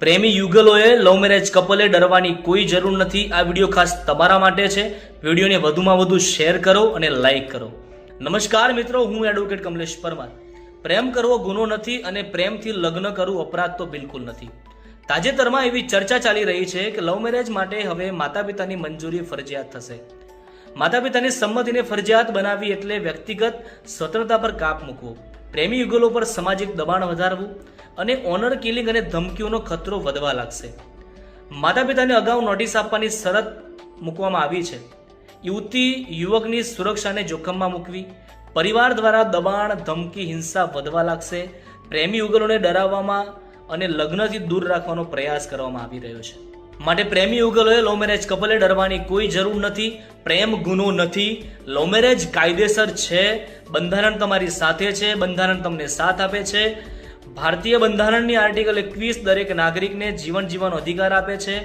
પ્રેમી યુગલોએ love marriage કપલે ડરવાની કોઈ જરૂર નથી। આ વિડીયો ખાસ તમારા માટે છે। વિડીયોને વધુમાં વધુ શેર કરો અને લાઈક કરો। નમસ્કાર મિત્રો, હું એડવોકેટ કમલેશ પરમાર। પ્રેમ કરવો ગુનો નથી અને પ્રેમથી લગ્ન કરવું અપરાધ તો બિલકુલ નથી। તાજેતરમાં એવી ચર્ચા ચાલી રહી છે કે લવ મેરેજ માટે હવે માતા પિતાની મંજૂરી ફરજિયાત થશે। માતા પિતાની સંમતિને ફરજિયાત બનાવી એટલે વ્યક્તિગત સ્વતંત્રતા પર કાપ મૂકવો, પ્રેમી યુગલો પર સામાજિક દબાણ વધારવું અને ઓનર કિલિંગ અને ધમકીઓનો ખતરો વધવા લાગશે। માતા પિતાને અગાઉ નોટિસ આપવાની શરત મૂકવામાં આવી છે। યુવતી યુવકની સુરક્ષાને જોખમમાં મૂકવી, પરિવાર દ્વારા દબાણ, ધમકી, હિંસા વધવા લાગશે। પ્રેમી યુગલોને ડરાવવામાં અને લગ્નથી દૂર રાખવાનો પ્રયાસ કરવામાં આવી રહ્યો છે। માટે પ્રેમી યુગલોએ લવ મેરેજ કપલે ડરવાની કોઈ જરૂર નથી। પ્રેમ ગુનો નથી, લવ મેરેજ કાયદેસર છે। બંધારણ તમારી સાથે છે, બંધારણ તમને સાથ આપે છે। ભારતીય બંધારણની આર્ટિકલ 21 દરેક નાગરિકને જીવન જીવવાનો અધિકાર આપે છે,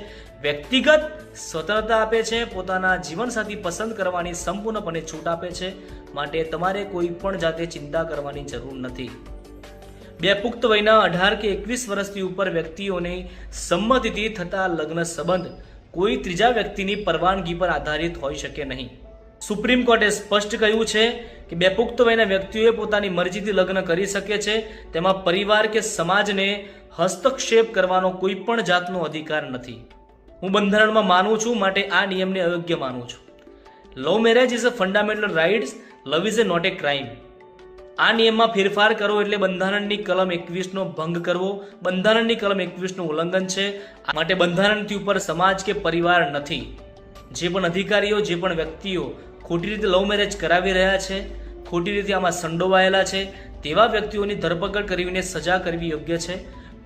વ્યક્તિગત સ્વતંત્રતા આપે છે, પોતાના જીવનસાથી પસંદ કરવાની સંપૂર્ણપણે છૂટ આપે છે। માટે તમારે કોઈ પણ જાતે ચિંતા કરવાની જરૂર નથી। બે પુખ્ત વયના 18 કે 21 વર્ષથી ઉપર વ્યક્તિઓની સંમતિથી થતા લગ્ન સંબંધ કોઈ ત્રીજા વ્યક્તિની પરવાનગી પર આધારિત હોઈ શકે નહીં। સુપ્રીમ કોર્ટે સ્પષ્ટ કહ્યું છે કે બે પુખ્ત વયના વ્યક્તિઓએ પોતાની મરજીથી લગ્ન કરી શકે છે, તેમાં પરિવાર કે સમાજને હસ્તક્ષેપ કરવાનો કોઈ પણ જાતનો અધિકાર નથી। હું બંધારણમાં માનું છું, માટે આ નિયમને અયોગ્ય માનું છું। Love marriage is a fundamental rights, love is a not a crime. આ નિયમમાં ફેરફાર કરો એટલે બંધારણની કલમ 21નો ભંગ કરવો, બંધારણની કલમ 21નું ઉલ્લંઘન છે। માટે બંધારણથી ઉપર સમાજ કે પરિવાર નથી। જે પણ અધિકારીઓ, જે પણ વ્યક્તિઓ ખોટી રીતે લવ મેરેજ કરાવી રહ્યા છે, ખોટી રીતે આમાં સંડોવાયેલા છે, તેવા વ્યક્તિઓની ધરપકડ કરીને સજા કરવી યોગ્ય છે,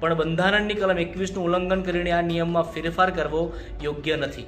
પણ બંધારણની કલમ 21નું ઉલ્લંઘન કરીને આ નિયમમાં ફેરફાર કરવો યોગ્ય નથી।